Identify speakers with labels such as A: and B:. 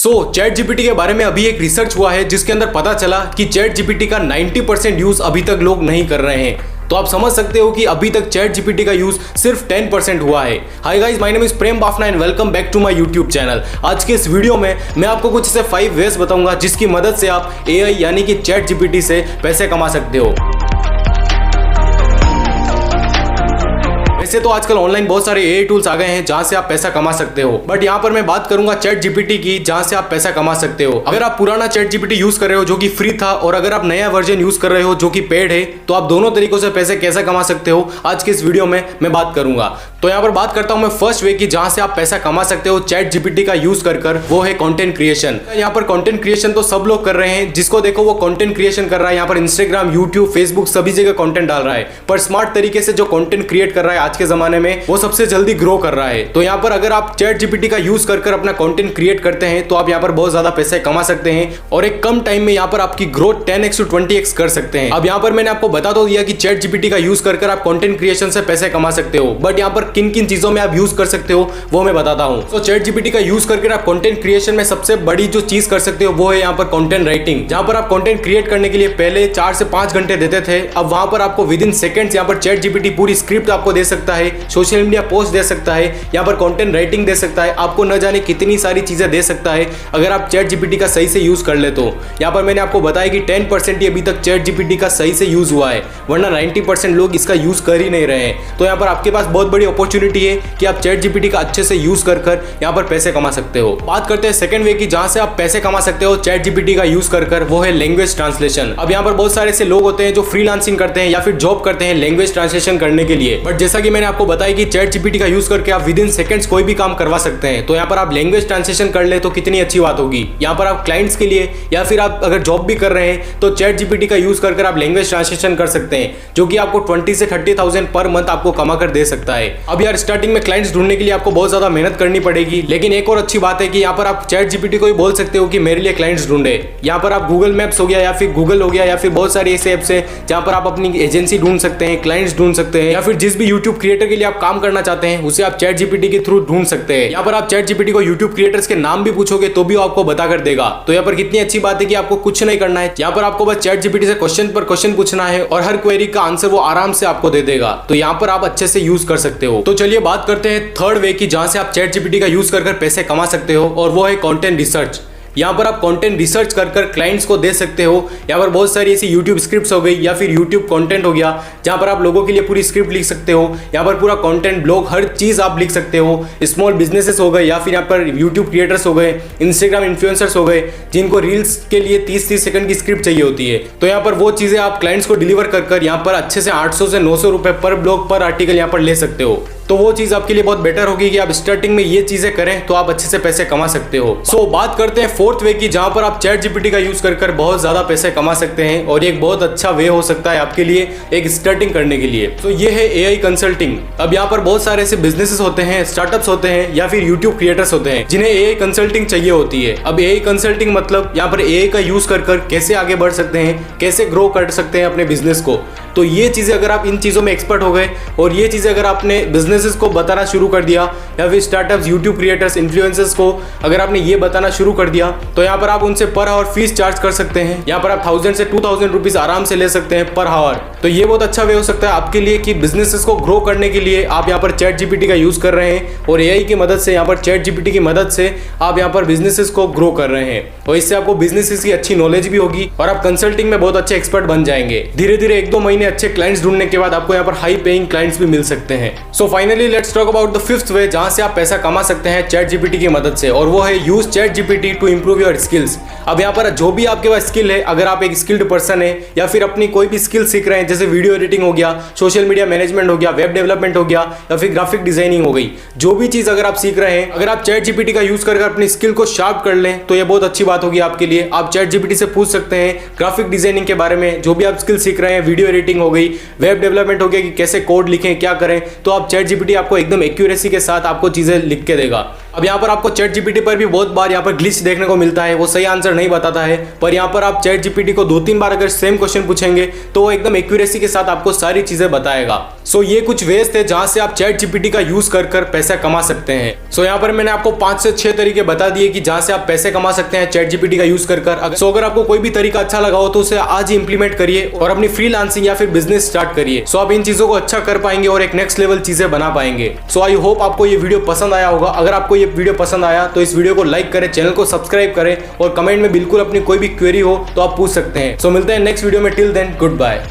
A: Chat GPT के बारे में अभी एक रिसर्च हुआ है जिसके अंदर पता चला कि चैट जीपीटी का 90% यूज अभी तक लोग नहीं कर रहे हैं। तो आप समझ सकते हो कि अभी तक चैट जीपीटी का यूज सिर्फ 10% हुआ है। Hi guys, my name is Prem Bafna and welcome back to my YouTube channel. आज के इस वीडियो में मैं आपको कुछ ऐसे 5 वेज बताऊंगा जिसकी मदद से आप एआई यानी कि चैट जीपीटी से पैसे कमा सकते हो। वैसे तो आजकल ऑनलाइन बहुत सारे एआई टूल्स आ गए हैं जहां से आप पैसा कमा सकते हो, बट यहां पर मैं बात करूंगा चैट जीपीटी की जहां से आप पैसा कमा सकते हो। अगर आप पुराना चैट जीपीटी यूज कर रहे हो जो कि फ्री था और अगर आप नया वर्जन यूज कर रहे हो जो कि पेड है, तो आप दोनों तरीकों से पैसे कैसे कमा सकते हो आज के इस वीडियो में मैं बात करूंगा। तो यहाँ पर बात करता हूं मैं फर्स्ट वे की जहां से आप पैसा कमा सकते हो चैट जीपीटी का यूज कर, वो है कंटेंट क्रिएशन। यहाँ पर कंटेंट क्रिएशन तो सब लोग कर रहे हैं, जिसको देखो वो कंटेंट क्रिएशन कर रहा है। यहाँ पर इंस्टाग्राम, यूट्यूब, फेसबुक सभी जगह कंटेंट डाल रहा है, पर स्मार्ट तरीके से जो कंटेंट क्रिएट कर रहा है आज के जमाने में वो सबसे जल्दी ग्रो कर रहा है। तो यहाँ पर अगर आप चैट जीपीटी का यूज कर अपना कंटेंट क्रिएट करते हैं तो आप यहाँ पर बहुत ज्यादा पैसे कमा सकते हैं और एक कम टाइम में यहाँ पर आपकी ग्रोथ 10x to 20x कर सकते हैं। अब यहाँ पर मैंने आपको बता तो दिया कि चैट जीपीटी का यूज कर आप कंटेंट क्रिएशन से पैसे कमा सकते हो, बट यहाँ पर किन किन चीजों में आप यूज कर सकते हो वो मैं बताता हूँ। तो चैट जीपीटी का यूज करके आप कंटेंट क्रिएशन में सबसे बड़ी जो चीज कर सकते हो वो है यहाँ पर कंटेंट राइटिंग, जहां पर आप कंटेंट क्रिएट करने के लिए पहले 4 से 5 घंटे देते थे। अब वहां पर आपको विद इन सेकंड्स यहाँ पर चैट जीपीटी पूरी स्क्रिप्ट आपको दे सकता है, सोशल मीडिया पोस्ट दे सकता है, यहाँ पर कंटेंट राइटिंग दे सकता है, आपको न जाने कितनी सारी चीजें दे सकता है अगर आप चैट जीपीटी का सही से यूज कर ले तो। यहाँ पर मैंने आपको बताया कि 10% ही अभी तक चैट जीपीटी का सही से यूज हुआ है, वरना 90% लोग इसका यूज कर ही नहीं रहे हैं। तो यहाँ पर आपके पास बहुत बड़ी अपॉर्चुनिटी है कि आप चैट जीपीटी का अच्छे से यूज कर यहाँ पर पैसे कमा सकते हो। बात करते हैं सेकंड वे की जहां से आप पैसे कमा सकते हो चैट जीपीटी का यूज कर, वो है लैंग्वेज ट्रांसलेशन। अब यहाँ पर बहुत सारे ऐसे लोग होते हैं जो फ्रीलांसिंग करते हैं या फिर जॉब करते हैं लैंग्वेज ट्रांसलेशन करने के लिए, बट जैसा कि मैंने आपको बताया कि चैट जीपीटी का यूज करके आप विद इन सेकंड्स कोई भी काम करवा सकते हैं। तो यहाँ पर आप लैंग्वेज ट्रांसलेशन कर ले तो कितनी अच्छी बात होगी। यहाँ पर आप क्लाइंट्स के लिए या फिर आप अगर जॉब भी कर रहे हैं तो चैट जीपीटी का यूज कर आप लैंग्वेज ट्रांसलेशन कर सकते हैं, जो कि आपको 20 से 30,000 पर मंथ आपको कमा कर दे सकता है। अब यार स्टार्टिंग में क्लाइंट्स ढूंढने के लिए आपको बहुत ज्यादा मेहनत करनी पड़ेगी, लेकिन एक और अच्छी बात है कि यहाँ पर आप चैट जीपीटी को ही बोल सकते हो कि मेरे लिए क्लाइंट्स ढूंढे। यहाँ पर आप गूगल मैप्स हो गया या फिर गूगल हो गया या फिर बहुत सारे ऐसे ऐप्स है जहाँ पर आप अपनी एजेंसी ढूंढ सकते हैं, क्लाइंट्स ढूंढ सकते हैं, या फिर जिस भी यूट्यूब क्रिएटर के लिए आप काम करना चाहते हैं उसे आप चैट जीपीटी के थ्रू ढूंढ सकते हैं। यहाँ पर आप चैट जीपीटी को यूट्यूब क्रिएटर्स के नाम भी पूछोगे तो भी वो आपको बता कर देगा। तो यहाँ पर कितनी अच्छी बात है कि आपको कुछ नहीं करना है, यहाँ पर आपको बस चैट जीपीटी से क्वेश्चन पर क्वेश्चन पूछना है और हर क्वेरी का आंसर वो आराम से आपको दे देगा। तो यहाँ पर आप अच्छे से यूज कर सकते हो। तो चलिए बात करते हैं थर्ड वे की जहां से आप चैट जीपीटी का यूज कर पैसे कमा सकते हो, और वो है कंटेंट रिसर्च। यहाँ पर आप कंटेंट रिसर्च कर क्लाइंट्स को दे सकते हो। यहाँ पर बहुत सारी ऐसी यूट्यूब स्क्रिप्ट्स हो गई या फिर यूट्यूब कंटेंट हो गया जहाँ पर आप लोगों के लिए पूरी स्क्रिप्ट लिख सकते हो। यहाँ पर पूरा कंटेंट, ब्लॉग, हर चीज आप लिख सकते हो। स्मॉल बिजनेसेस हो गए या फिर यहाँ पर यूट्यूब क्रिएटर्स हो गए, इंस्टाग्राम इन्फ्लुएंसर्स हो गए, जिनको रील्स के लिए 30-30 सेकंड की स्क्रिप्ट चाहिए होती है। तो यहाँ पर वो चीजें आप क्लाइंट्स को डिलीवर कर यहाँ पर अच्छे से 800 से 900 रुपए पर ब्लॉग पर आर्टिकल यहाँ पर ले सकते हो। तो वो चीज आपके लिए बहुत बेटर होगी कि आप स्टार्टिंग में ये चीजें करें तो आप अच्छे से पैसे कमा सकते हो। सो बात करते हैं फोर्थ वे की जहां पर आप चैट जीपीटी का यूज कर बहुत ज्यादा पैसे कमा सकते हैं, और ये एक बहुत अच्छा वे हो सकता है आपके लिए एक स्टार्टिंग करने के लिए। तो ये है एआई कंसल्टिंग। अब यहाँ पर बहुत सारे ऐसे बिजनेसेस होते हैं, स्टार्टअप्स होते हैं या फिर यूट्यूब क्रिएटर्स होते हैं जिन्हें एआई कंसल्टिंग चाहिए होती है। अब एआई कंसल्टिंग मतलब यहाँ पर एआई का यूज कर कैसे आगे बढ़ सकते हैं, कैसे ग्रो कर सकते हैं अपने बिजनेस को। तो ये चीजें अगर आप इन चीजों में एक्सपर्ट हो गए और ये चीजें अगर आपने बिजनेसेस को बताना शुरू कर दिया या फिर स्टार्टअप्स, यूट्यूब क्रिएटर्स, इन्फ्लुएंसर्स को अगर आपने ये बताना शुरू कर दिया तो यहाँ पर आप उनसे पर आवर फीस चार्ज कर सकते हैं। यहाँ पर आप 1000 से 2000 रुपीज आराम से ले सकते हैं पर आवर। तो ये बहुत अच्छा वे हो सकता है आपके लिए कि बिजनेसेस को ग्रो करने के लिए आप यहाँ पर चैट जीपीटी का यूज कर रहे हैं और एआई की मदद से, यहाँ पर चैट जीपीटी की मदद से आप यहाँ पर बिजनेसेस को ग्रो कर रहे हैं, और इससे आपको बिजनेसेस की अच्छी नॉलेज भी होगी और आप कंसल्टिंग में बहुत अच्छे एक्सपर्ट बन जाएंगे। धीरे धीरे 1-2 महीने अच्छे क्लाइंट्स ढूंढने के बाद आपको यहाँ पर हाई पेइंग क्लाइंट्स भी मिल सकते हैं। So finally let's talk about the fifth way जहां से आप पैसा कमा सकते हैं चैट जीपीटी की मदद से, और वो है use ChatGPT to improve your skills. अब यहाँ पर जो भी आपके पास स्किल है, अगर आप एक स्किल्ड पर्सन है या फिर अपनी कोई भी स्किल सीख रहे हैं, जैसे वीडियो एडिटिंग हो गया, सोशल मीडिया मैनेजमेंट हो गया, वेब डेवलपमेंट हो गया या फिर ग्राफिक डिजाइनिंग हो गई, जो भी चीज अगर आप सीख रहे हैं, अगर आप चैट जीपीटी का यूज कर अपनी स्किल को शार्प कर लें तो ये बहुत अच्छी बात होगी आपके लिए। आप चैट जीपीटी से पूछ सकते हैं ग्राफिक डिजाइनिंग के बारे में, जो भी आप स्किल सीख रहे हैं, वीडियो एडिटिंग हो गई, वेब डेवलपमेंट हो गया कि कैसे कोड लिखें, क्या करें, तो आप चैट जीपीटी आपको एकदम एक्यूरेसी के साथ आपको चीजें लिख के देगा। अब यहाँ पर आपको चैट जीपीटी पर भी बहुत बार यहाँ पर ग्लिच देखने को मिलता है, वो सही आंसर नहीं बताता है। पर यहाँ पर आप चैट जीपीटी को 2-3 बार अगर सेम क्वेश्चन पूछेंगे तो वो एकदम एक्यूरेसी के साथ आपको सारी चीजें बताएगा। सो ये कुछ वेज थे जहां से आप चैट जीपीटी का यूज कर पैसा कमा सकते हैं। सो यहाँ पर मैंने आपको 5 से 6 तरीके बता दिए कि जहां से आप पैसे कमा सकते हैं चैट जीपीटी का यूज कर। अगर आपको कोई भी तरीका अच्छा लगा हो तो उसे आज ही इंप्लीमेंट करिए और अपनी फ्रीलांसिंग या फिर बिजनेस स्टार्ट करिए। सो आप इन चीजों को अच्छा कर पाएंगे और एक नेक्स्ट लेवल चीजें बना पाएंगे। सो आई होप आपको ये वीडियो पसंद आया होगा। अगर आपको ये वीडियो पसंद आया तो इस वीडियो को लाइक करें, चैनल को सब्सक्राइब करें और कमेंट में बिल्कुल अपनी कोई भी क्वेरी हो तो आप पूछ सकते हैं। सो मिलते हैं नेक्स्ट वीडियो में। Till then good bye.